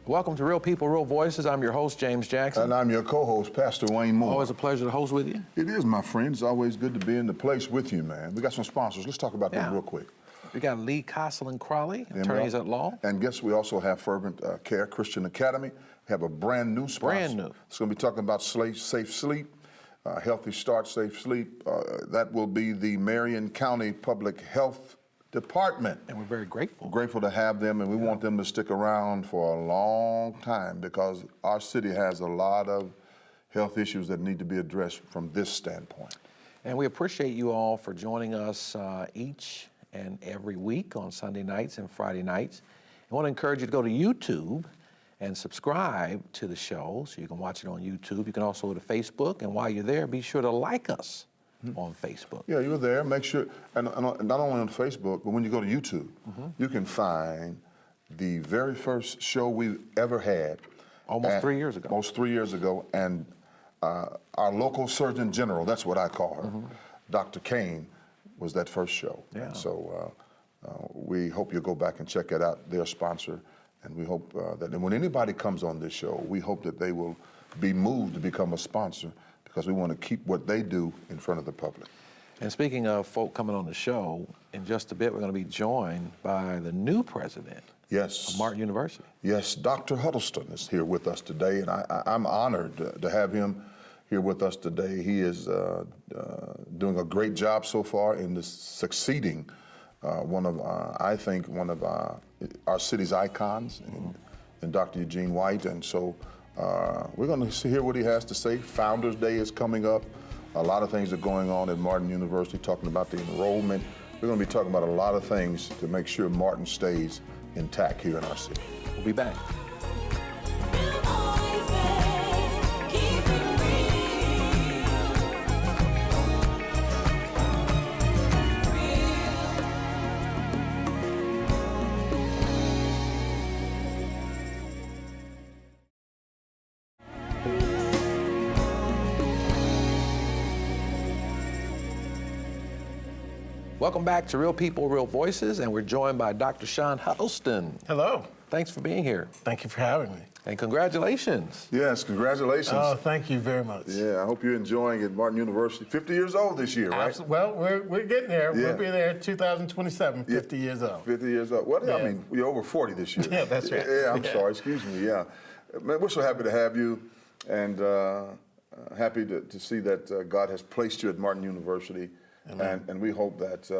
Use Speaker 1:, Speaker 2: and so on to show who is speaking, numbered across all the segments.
Speaker 1: Welcome to Real People, Real Voices. I'm your host, James Jackson.
Speaker 2: And I'm your co-host, Pastor Wayne Moore.
Speaker 1: Always a pleasure to host with you.
Speaker 2: It is, my friend. It's always good to be in the place with you, man. We got some sponsors. Let's talk about them real quick.
Speaker 1: We got Lee Castle and Crawley, attorneys at law.
Speaker 2: And guess we also have Fervent Care Christian Academy. We have a brand new sponsor.
Speaker 1: Brand new.
Speaker 2: It's going to be talking about safe sleep, healthy start, safe sleep. That will be the Marion County Public Health Department.
Speaker 1: And we're very grateful.
Speaker 2: Grateful to have them, and we want them to stick around for a long time because our city has a lot of health issues that need to be addressed from this standpoint.
Speaker 1: And we appreciate you all for joining us each and every week on Sunday nights and Friday nights. I want to encourage you to go to YouTube and subscribe to the show so you can watch it on YouTube. You can also go to Facebook, and while you're there, be sure to like us on Facebook.
Speaker 2: Yeah, you're there. Make sure, and not only on Facebook, but when you go to YouTube, you can find the very first show we ever had.
Speaker 1: Almost 3 years ago.
Speaker 2: Almost 3 years ago, and our local Surgeon General, that's what I call her, Dr. Kane, was that first show.
Speaker 1: Yeah.
Speaker 2: And so we hope you'll go back and check it out. They're a sponsor, and we hope that when anybody comes on this show, we hope that they will be moved to become a sponsor, because we want to keep what they do in front of the public.
Speaker 1: And speaking of folk coming on the show, in just a bit we're going to be joined by the new president of Martin University.
Speaker 2: Yes, Dr. Huddleston is here with us today, and I'm honored to have him here with us today. He is doing a great job so far in succeeding I think one of our city's icons, in Dr. Eugene White, and so we're going to hear what he has to say. Founders Day is coming up. A lot of things are going on at Martin University, talking about the enrollment. We're going to be talking about a lot of things to make sure Martin stays intact here in our city.
Speaker 1: We'll be back. Welcome back to Real People, Real Voices, and we're joined by Dr. Sean Huddleston.
Speaker 3: Hello.
Speaker 1: Thanks for being here.
Speaker 3: Thank you for having me.
Speaker 1: And congratulations.
Speaker 2: Yes, congratulations.
Speaker 3: Oh, thank you very much.
Speaker 2: Yeah, I hope you're enjoying it. Martin University, 50 years old this year, right?
Speaker 3: Well, we're getting there.
Speaker 2: Yeah.
Speaker 3: We'll be there 2027, 50 years old.
Speaker 2: 50 years old. Well,
Speaker 3: Yeah.
Speaker 2: I mean, you're over 40 this year.
Speaker 3: Yeah, that's right.
Speaker 2: Yeah, I'm sorry, excuse me, yeah. Man, we're so happy to have you, and happy to see that God has placed you at Martin University. And we hope that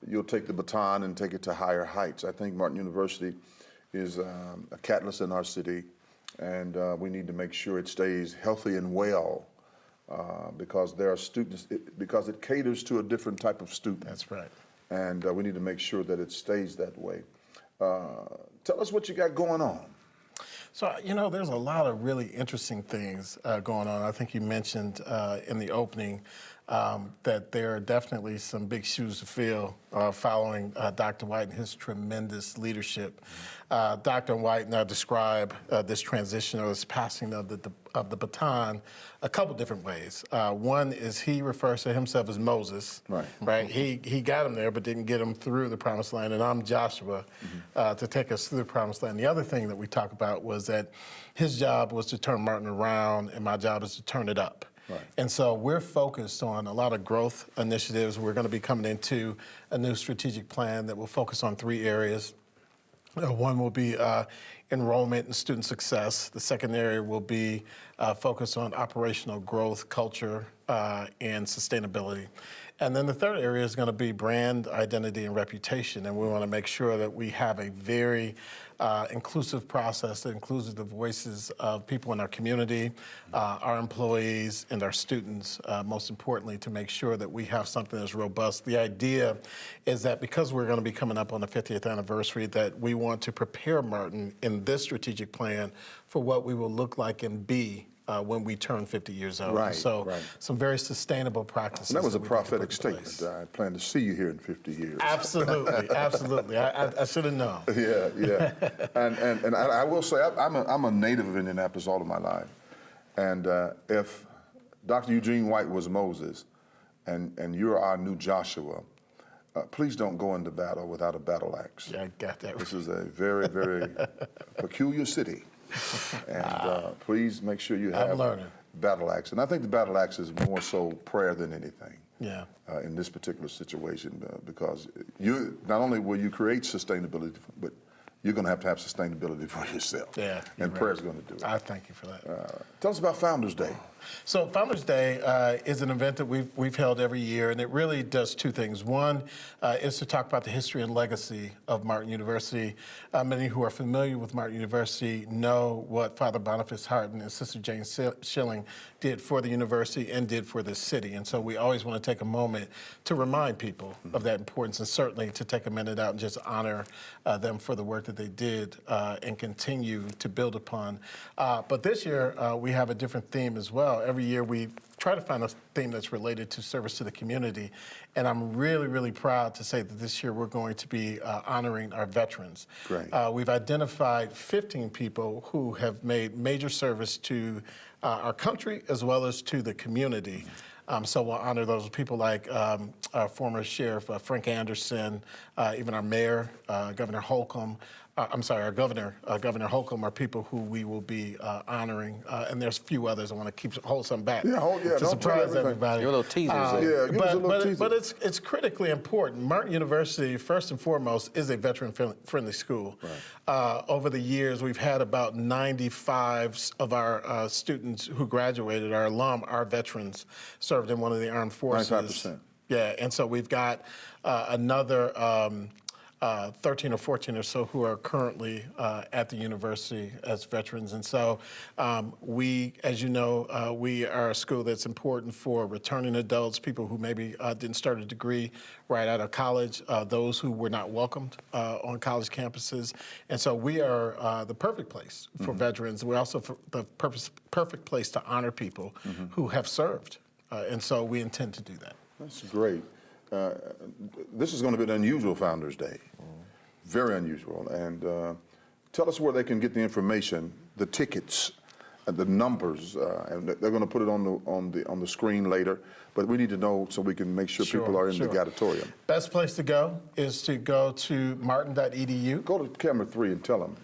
Speaker 2: you'll take the baton and take it to higher heights. I think Martin University is a catalyst in our city, and we need to make sure it stays healthy and well, because there are students, because it caters to a different type of student.
Speaker 3: That's right.
Speaker 2: And we need to make sure that it stays that way. Tell us what you got going on.
Speaker 3: So, you know, there's a lot of really interesting things going on. I think you mentioned in the opening that there are definitely some big shoes to fill following Dr. White and his tremendous leadership. Dr. White and I describe this transition or this passing of the baton a couple different ways. One is he refers to himself as Moses. Right. He got him there, but didn't get him through the promised land. And I'm Joshua to take us through the promised land. The other thing that we talked about was that his job was to turn Martin around, and my job is to turn it up. Right. And so we're focused on a lot of growth initiatives. We're going to be coming into a new strategic plan that will focus on 3 areas. One will be enrollment and student success. The second area will be focused on operational growth, culture, and sustainability. And then the third area is going to be brand identity and reputation. And we want to make sure that we have a very inclusive process that includes the voices of people in our community, our employees, and our students, most importantly, to make sure that we have something that's robust. The idea is that because we're going to be coming up on the 50th anniversary, that we want to prepare Martin in this strategic plan for what we will look like and be when we turn 50 years old.
Speaker 2: Right,
Speaker 3: so
Speaker 2: right.
Speaker 3: Some very sustainable practices.
Speaker 2: And that was a
Speaker 3: we
Speaker 2: prophetic
Speaker 3: need to put in place.
Speaker 2: statement. I plan to see you here in 50 years.
Speaker 3: Absolutely, absolutely. I should have known.
Speaker 2: Yeah. And I will say, I'm a native of Indianapolis all of my life. And if Dr. Eugene White was Moses and you're our new Joshua, please don't go into battle without a battle axe.
Speaker 3: Yeah, I got that.
Speaker 2: This is a very, very peculiar city. And please make sure you have
Speaker 3: learning.
Speaker 2: battle axe. And I think the battle axe is more so prayer than anything.
Speaker 3: Yeah.
Speaker 2: In this particular situation, because you not only will you create sustainability, but you're going to have sustainability for yourself.
Speaker 3: Yeah, you're
Speaker 2: And
Speaker 3: right.
Speaker 2: prayer's going to do it.
Speaker 3: I thank you for that.
Speaker 2: Tell us about Founders Day.
Speaker 3: So Founders Day is an event that we've held every year, and it really does two things. One is to talk about the history and legacy of Martin University. Many who are familiar with Martin University know what Father Boniface Harton and Sister Jane Schilling did for the university and did for the city. And so we always want to take a moment to remind people of that importance, and certainly to take a minute out and just honor them for the work that they did and continue to build upon. But this year, we have a different theme as well. Every year we try to find a theme that's related to service to the community. And I'm really, really proud to say that this year we're going to be honoring our veterans.
Speaker 2: Great.
Speaker 3: We've identified 15 people who have made major service to our country as well as to the community. So we'll honor those people like our former Sheriff Frank Anderson, even our Mayor, Governor Holcomb. Our Governor Holcomb are people who we will be honoring, and there's a few others. I want to hold some back
Speaker 2: Yeah,
Speaker 3: to
Speaker 2: don't tell
Speaker 3: surprise
Speaker 2: everything.
Speaker 3: everybody.
Speaker 1: Give a little teasers there.
Speaker 2: Yeah, give us a little teaser.
Speaker 3: But it's critically important. Martin University, first and foremost, is a veteran-friendly school. Right. Over the years, we've had about 95 of our students who graduated, our alum, are veterans, served in one of the armed forces.
Speaker 2: 95%.
Speaker 3: Yeah, and so we've got another 13 or 14 or so who are currently at the university as veterans. And so we, as you know, we are a school that's important for returning adults, people who maybe didn't start a degree right out of college, those who were not welcomed on college campuses. And so we are the perfect place for veterans. We're also the perfect place to honor people who have served. And so we intend to do that.
Speaker 2: That's great. This is going to be an unusual Founders Day, very unusual. And tell us where they can get the information, the tickets, the numbers, and they're going to put it on the screen later. But we need to know so we can make sure people are in the auditorium.
Speaker 3: Best place to go is to go to martin.edu.
Speaker 2: Go to camera 3 and tell them.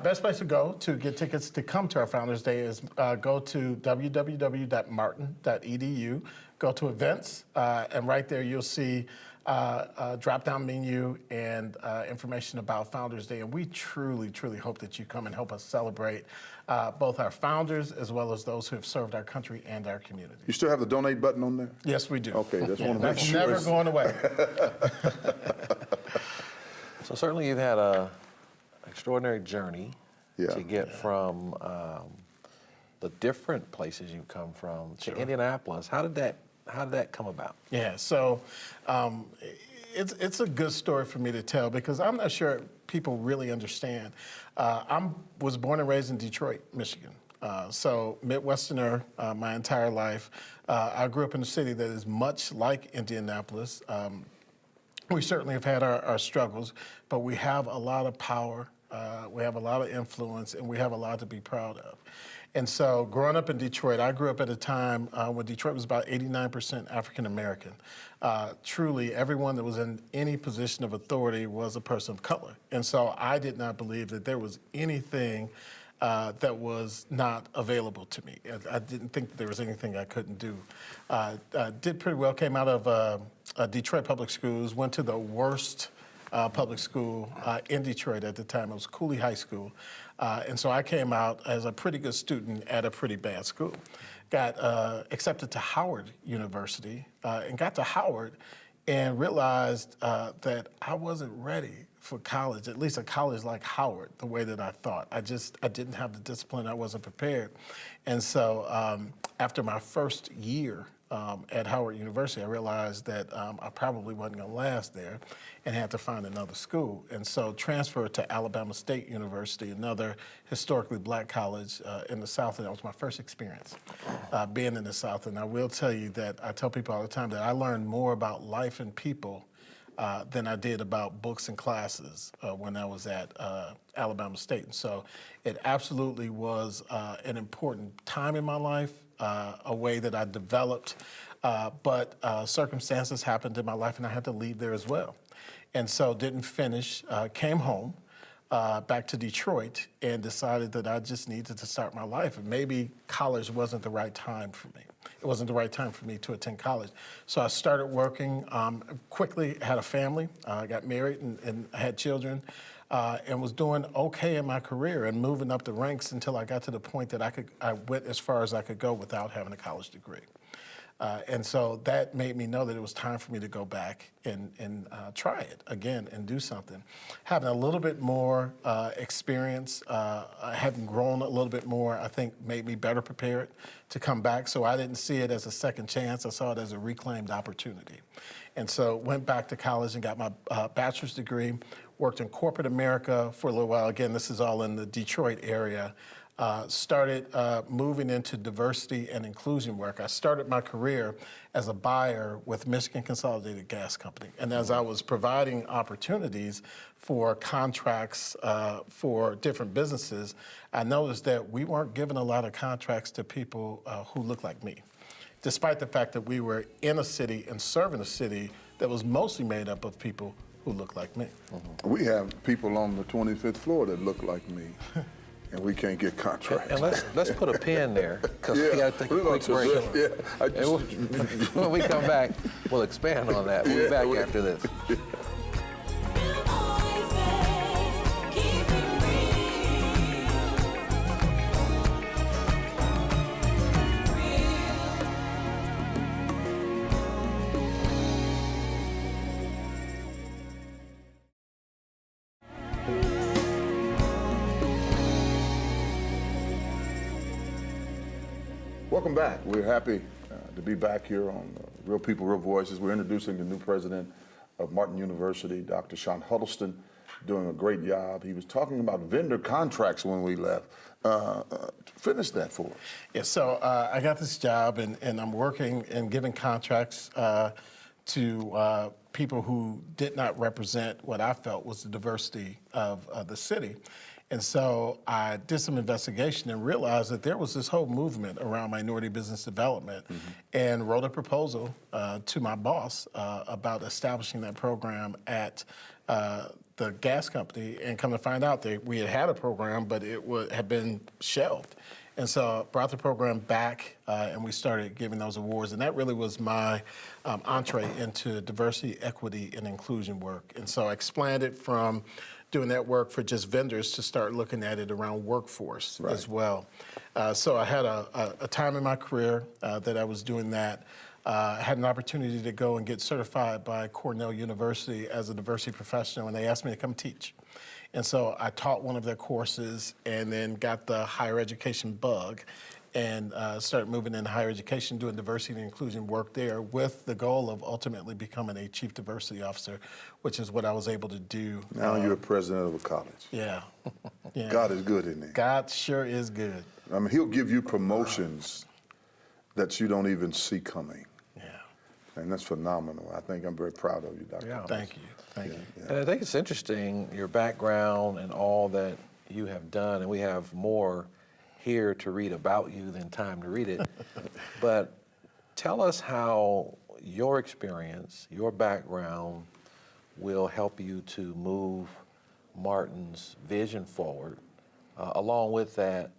Speaker 3: Best place to go to get tickets to come to our Founders Day is go to www.martin.edu. Go to events, and right there you'll see a drop-down menu and information about Founders Day. And we truly, truly hope that you come and help us celebrate both our founders as well as those who have served our country and our community.
Speaker 2: You still have the donate button on there?
Speaker 3: Yes, we do.
Speaker 2: Okay, just want to make
Speaker 3: That's
Speaker 2: sure.
Speaker 3: never going away.
Speaker 1: So certainly you've had an extraordinary journey
Speaker 2: Yeah.
Speaker 1: to get from the different places you've come from to Indianapolis. How did that come about?
Speaker 3: Yeah, so it's a good story for me to tell because I'm not sure people really understand. I was born and raised in Detroit, Michigan. So Midwesterner my entire life. I grew up in a city that is much like Indianapolis. We certainly have had our struggles, but we have a lot of power, we have a lot of influence, and we have a lot to be proud of. And so growing up in Detroit, I grew up at a time when Detroit was about 89% African American. Truly, everyone that was in any position of authority was a person of color. And so I did not believe that there was anything that was not available to me. I didn't think that there was anything I couldn't do. Did pretty well, came out of Detroit public schools, went to the worst public school in Detroit at the time. It was Cooley High School. And so I came out as a pretty good student at a pretty bad school. Got accepted to Howard University and got to Howard and realized that I wasn't ready for college, at least a college like Howard, the way that I thought. I didn't have the discipline, I wasn't prepared. And so after my first year at Howard University, I realized that I probably wasn't gonna last there and had to find another school. And so transferred to Alabama State University, another historically black college in the South, and that was my first experience being in the South. And I will tell you that I tell people all the time that I learned more about life and people than I did about books and classes when I was at Alabama State. And so it absolutely was an important time in my life, a way that I developed, but circumstances happened in my life and I had to leave there as well. And so didn't finish, came home. Back to Detroit and decided that I just needed to start my life. And maybe college wasn't the right time for me. It wasn't the right time for me to attend college. So I started working, quickly had a family, got married and had children, and was doing okay in my career and moving up the ranks until I got to the point that I went as far as I could go without having a college degree. And so that made me know that it was time for me to go back and try it again and do something. Having a little bit more experience, having grown a little bit more, I think made me better prepared to come back. So I didn't see it as a second chance. I saw it as a reclaimed opportunity. And so went back to college and got my bachelor's degree, worked in corporate America for a little while. Again, this is all in the Detroit area. Started moving into diversity and inclusion work. I started my career as a buyer with Michigan Consolidated Gas Company. And as I was providing opportunities for contracts for different businesses, I noticed that we weren't giving a lot of contracts to people who looked like me, despite the fact that we were in a city and serving a city that was mostly made up of people who looked like me.
Speaker 2: We have people on the 25th floor that look like me. And we can't get contracts.
Speaker 1: And let's put a pin there, because we got to take a
Speaker 2: we're
Speaker 1: quick break.
Speaker 2: Yeah,
Speaker 1: When we come back, we'll expand on that. We'll be back after this.
Speaker 2: Welcome back. We're happy to be back here on Real People, Real Voices. We're introducing the new president of Martin University, Dr. Sean Huddleston, doing a great job. He was talking about vendor contracts when we left. Finish that for us.
Speaker 3: Yeah, so I got this job and I'm working and giving contracts to people who did not represent what I felt was the diversity of the city. And so I did some investigation and realized that there was this whole movement around minority business development, and wrote a proposal to my boss about establishing that program at the gas company, and come to find out that we had a program, but it had been shelved. And so I brought the program back and we started giving those awards. And that really was my entree into diversity, equity, and inclusion work. And so I expanded from doing that work for just vendors to start looking at it around workforce as well. So I had a time in my career that I was doing that. I had an opportunity to go and get certified by Cornell University as a diversity professional, and they asked me to come teach. And so I taught one of their courses and then got the higher education bug and started moving into higher education, doing diversity and inclusion work there with the goal of ultimately becoming a chief diversity officer, which is what I was able to do.
Speaker 2: Now you're president of a college.
Speaker 3: Yeah. Yeah.
Speaker 2: God is good, isn't he?
Speaker 3: God sure is good.
Speaker 2: I mean, he'll give you promotions that you don't even see coming.
Speaker 3: Yeah.
Speaker 2: And that's phenomenal. I think I'm very proud of you, Dr.
Speaker 1: Yeah.
Speaker 3: Thank you. Thank you.
Speaker 1: And I think it's interesting, your background and all that you have done, and we have more here to read about you than time to read it. But tell us how your experience, your background will help you to move Martin's vision forward, along with that,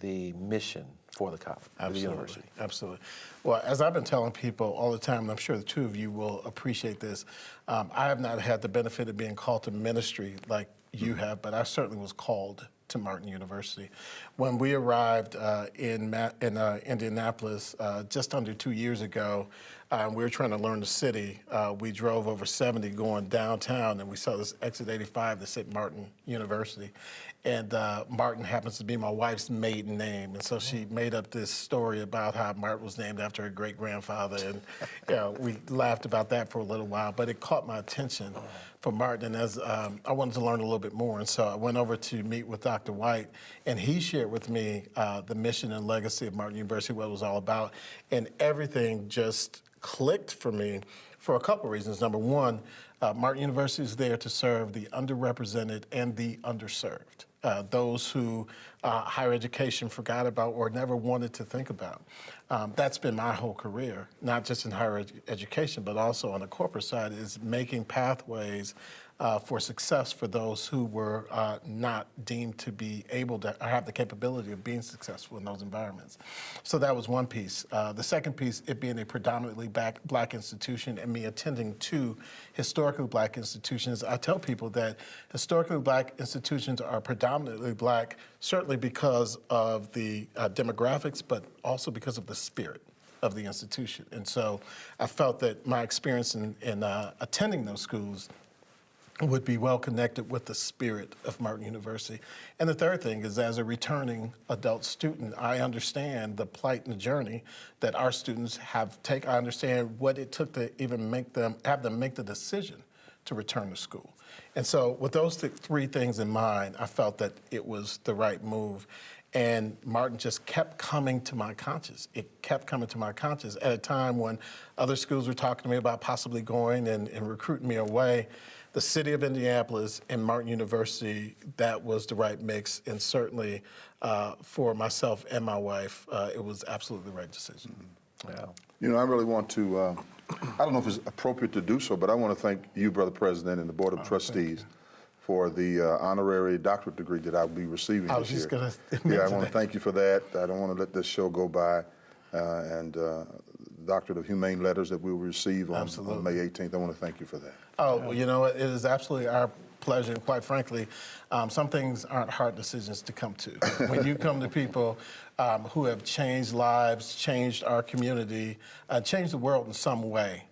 Speaker 1: the mission for the college, for the university.
Speaker 3: Absolutely. Well, as I've been telling people all the time, and I'm sure the two of you will appreciate this, I have not had the benefit of being called to ministry like you have, but I certainly was called to Martin University. When we arrived in Indianapolis just under 2 years ago, we were trying to learn the city. We drove over 70 going downtown, and we saw this exit 85 that said Martin University. And Martin happens to be my wife's maiden name, and so she made up this story about how Martin was named after her great-grandfather, and we laughed about that for a little while, but it caught my attention for Martin, and as I wanted to learn a little bit more, and so I went over to meet with Dr. White, and he shared with me the mission and legacy of Martin University, what it was all about, and everything just clicked for me for a couple reasons. Number one, Martin University is there to serve the underrepresented and the underserved, those who higher education forgot about or never wanted to think about. That's been my whole career, not just in higher education, but also on the corporate side, is making pathways for success for those who were not deemed to be able to or have the capability of being successful in those environments. So that was one piece. The second piece, it being a predominantly black institution and me attending two historically black institutions. I tell people that historically black institutions are predominantly black, certainly because of the demographics, but also because of the spirit of the institution. And so I felt that my experience in attending those schools would be well connected with the spirit of Martin University. And the third thing is, as a returning adult student, I understand the plight and the journey that our students have taken. I understand what it took to even have them make the decision to return to school. And so with those three things in mind, I felt that it was the right move. And Martin just kept coming to my conscience. It kept coming to my conscience at a time when other schools were talking to me about possibly going and recruiting me away. The city of Indianapolis and Martin University, that was the right mix. And certainly for myself and my wife, it was absolutely the right decision.
Speaker 1: Yeah.
Speaker 2: You know, I really want to, I don't know if it's appropriate to do so, but I want to thank you, Brother President, and the Board of Trustees for the honorary doctorate degree that I'll be receiving
Speaker 3: I was
Speaker 2: this
Speaker 3: just
Speaker 2: year.
Speaker 3: going to
Speaker 2: Yeah, I
Speaker 3: mention
Speaker 2: want to
Speaker 3: that.
Speaker 2: thank you for that. I don't want to let this show go by. And Doctorate of Humane Letters that we will receive on May 18th. I want to thank you for that.
Speaker 3: Oh, well, you know, it is absolutely our pleasure. And quite frankly, some things aren't hard decisions to come to. When you come to people who have changed lives, changed our community, changed the world in some way,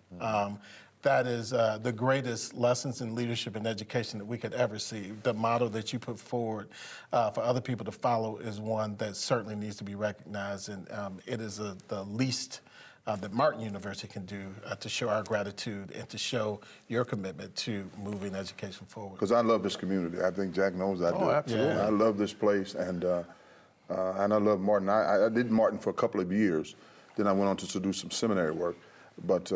Speaker 3: that is the greatest lessons in leadership and education that we could ever see. The model that you put forward for other people to follow is one that certainly needs to be recognized, and it is the least that Martin University can do to show our gratitude and to show your commitment to moving education forward.
Speaker 2: Because I love this community. I think Jack knows I do.
Speaker 1: Oh, absolutely.
Speaker 2: I love this place, and I love Martin. I did Martin for a couple of years. Then I went on to do some seminary work. But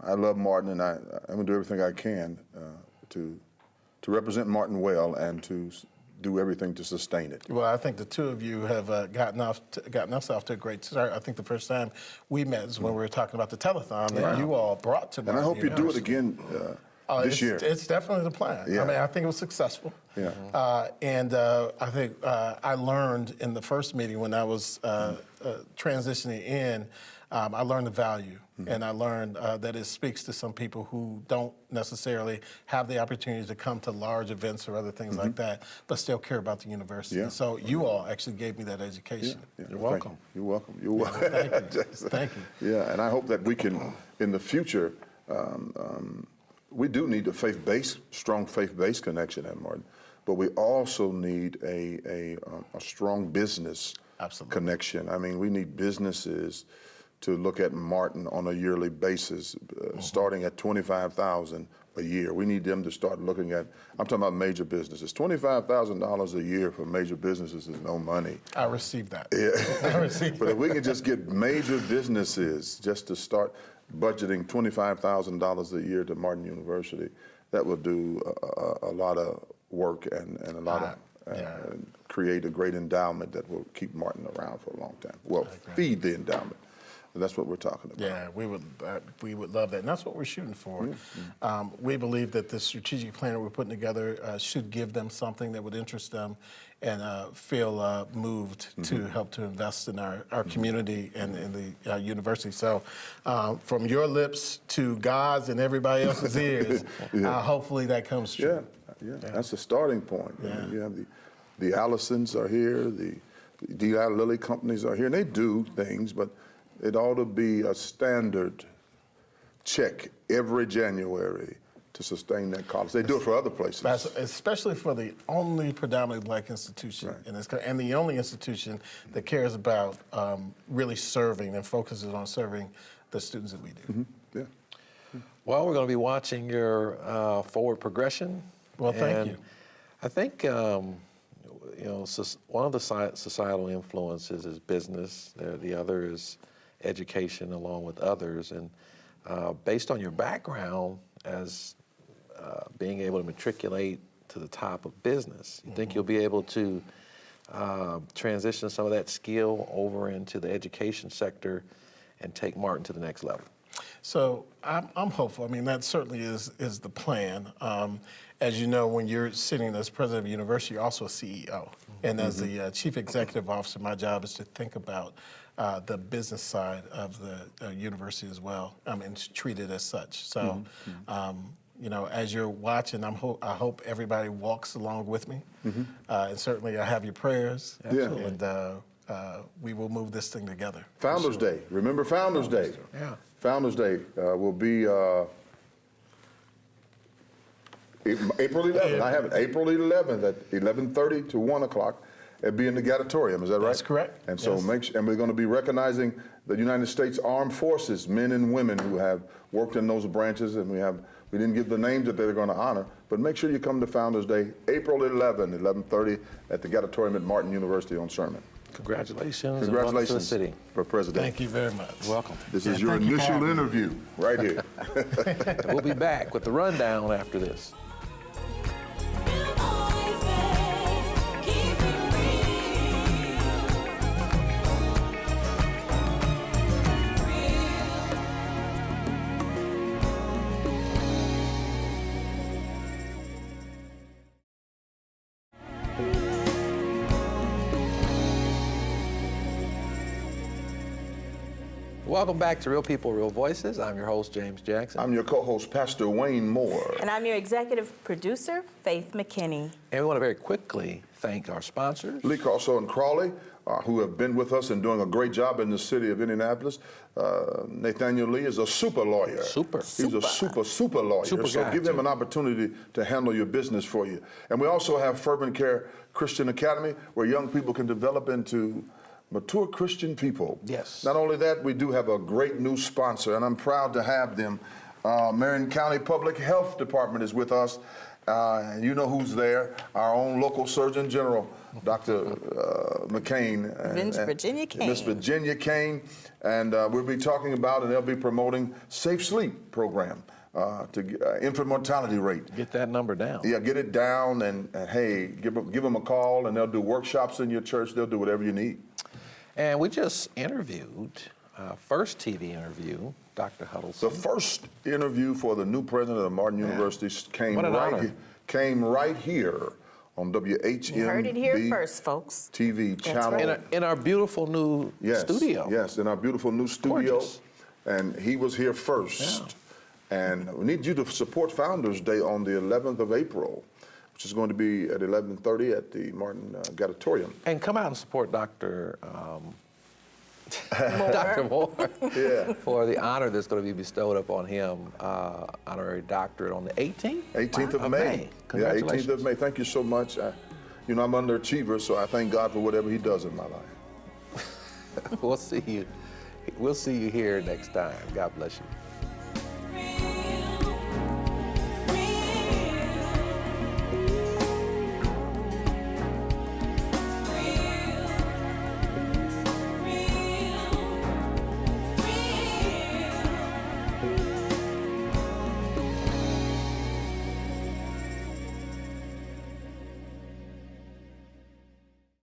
Speaker 2: I love Martin, and I'm going to do everything I can to represent Martin well and to do everything to sustain it.
Speaker 3: Well, I think the two of you have gotten us off to a great start. I think the first time we met is when we were talking about the telethon that you all brought to Martin
Speaker 2: And I hope you do it
Speaker 3: University.
Speaker 2: again this year.
Speaker 3: It's definitely the plan.
Speaker 2: Yeah.
Speaker 3: I mean, I think it was successful.
Speaker 2: Yeah.
Speaker 3: And I think I learned in the first meeting when I was transitioning in, I learned the value. And I learned that it speaks to some people who don't necessarily have the opportunity to come to large events or other things like that, but still care about the university.
Speaker 2: Yeah.
Speaker 3: So you all actually gave me that education.
Speaker 2: Yeah,
Speaker 1: You're
Speaker 2: well, thank
Speaker 1: welcome.
Speaker 2: you. You're welcome. You're welcome.
Speaker 3: Thank you.
Speaker 2: Jason.
Speaker 3: Thank you.
Speaker 2: Yeah, and I hope that we can, in the future, we do need a strong faith-based connection at Martin, but we also need a strong business
Speaker 3: Absolutely.
Speaker 2: connection. I mean, we need businesses to look at Martin on a yearly basis, starting at $25,000 a year. We need them to start looking at, I'm talking about major businesses. $25,000 a year for major businesses is no money.
Speaker 3: I received that.
Speaker 2: Yeah.
Speaker 3: I received
Speaker 2: But
Speaker 3: that.
Speaker 2: if we can just get major businesses just to start budgeting $25,000 a year to Martin University, that will do a lot of work and a lot of create a great endowment that will keep Martin around for a long time. Well, feed the endowment. And that's what we're talking about.
Speaker 3: Yeah, we would love that, and that's what we're shooting for. We believe that the strategic plan that we're putting together should give them something that would interest them and feel moved to help to invest in our community and in the university. So from your lips to God's and everybody else's ears, hopefully that comes true.
Speaker 2: Yeah, that's the starting point. I
Speaker 3: Yeah.
Speaker 2: mean, you have the Allisons are here, the Eli Lilly companies are here, and they do things, but it ought to be a standard check every January to sustain that college. They do it for other places.
Speaker 3: Especially for the only predominantly black institution in this country, and the only institution that cares about really serving and focuses on serving the students that we do.
Speaker 2: Yeah.
Speaker 1: Well, we're going to be watching your forward progression.
Speaker 3: Well, thank
Speaker 1: And
Speaker 3: you.
Speaker 1: I think one of the societal influences is business. The other is education, along with others. And based on your background as being able to matriculate to the top of business? You think you'll be able to transition some of that skill over into the education sector and take Martin to the next level?
Speaker 3: So I'm hopeful. I mean, that certainly is the plan. As you know, when you're sitting as president of a university, you're also a CEO. And as the chief executive officer, my job is to think about the business side of the university as well, and treat it as such. So, you know, as you're watching, I hope everybody walks along with me. And certainly I have your prayers.
Speaker 2: Absolutely.
Speaker 3: And we will move this thing together.
Speaker 2: Founders Day. Remember Founders Day.
Speaker 1: Yeah.
Speaker 2: Founders Day will be April 11th. I have it. April 11th at 11:30 to 1 o'clock. It'll be in the Gadatorium. Is that right?
Speaker 3: That's correct.
Speaker 2: And so
Speaker 3: Yes.
Speaker 2: and we're going to be recognizing the United States Armed Forces, men and women who have worked in those branches, and we didn't give the names that they're going to honor, but make sure you come to Founders Day, April 11, 11:30 at the Gadatorium at Martin University on Sherman.
Speaker 1: Congratulations. And welcome to the
Speaker 2: Congratulations
Speaker 1: city.
Speaker 2: for President.
Speaker 3: Thank you very much.
Speaker 1: Welcome.
Speaker 2: This is
Speaker 3: Yeah,
Speaker 2: your
Speaker 3: thank you for
Speaker 2: initial
Speaker 3: having me.
Speaker 2: interview right here.
Speaker 1: We'll be back with the rundown after this. Welcome back to Real People, Real Voices. I'm your host, James Jackson.
Speaker 2: I'm your co-host, Pastor Wayne Moore.
Speaker 4: And I'm your executive producer, Faith McKinney.
Speaker 1: And we want to very quickly thank our sponsors.
Speaker 2: Lee Carso and Crawley, who have been with us and doing a great job in the city of Indianapolis. Nathaniel Lee is a super lawyer.
Speaker 1: Super.
Speaker 2: He's a super lawyer.
Speaker 1: Super
Speaker 2: so
Speaker 1: guy,
Speaker 2: give him
Speaker 1: too.
Speaker 2: an opportunity to handle your business for you. And we also have Fervent Care Christian Academy, where young people can develop into mature Christian people.
Speaker 1: Yes.
Speaker 2: Not only that, we do have a great new sponsor, and I'm proud to have them. Marion County Public Health Department is with us. And you know who's there, our own local Surgeon General, Dr. McCain.
Speaker 4: Virginia Kane.
Speaker 2: Miss Virginia Kane. And we'll be talking about, and they'll be promoting Safe Sleep program to infant mortality rate.
Speaker 1: Get that number down.
Speaker 2: Yeah, get it down, and hey, give them a call, and they'll do workshops in your church. They'll do whatever you need.
Speaker 1: And we just interviewed, first TV interview, Dr. Huddleston.
Speaker 2: The first interview for the new president of Martin University came
Speaker 1: What an honor.
Speaker 2: came right here on WHMB.
Speaker 4: You heard it here first, folks.
Speaker 2: TV channel.
Speaker 4: right.
Speaker 1: In our beautiful new studio.
Speaker 2: Yes, in our beautiful new studio.
Speaker 1: Gorgeous.
Speaker 2: And he was here first. And we need you to support Founders Day on the 11th of April, which is going to be at 11:30 at the Martin Gadatorium.
Speaker 1: And come out and support Dr.
Speaker 4: Moore.
Speaker 1: Dr. Moore
Speaker 2: Yeah.
Speaker 1: for the honor that's going to be bestowed upon him, honorary doctorate on the 18th?
Speaker 2: 18th of May. Yeah,
Speaker 1: Congratulations.
Speaker 2: 18th of May. Thank you so much. You know, I'm underachiever, so I thank God for whatever he does in my life.
Speaker 1: We'll see you here next time. God bless you.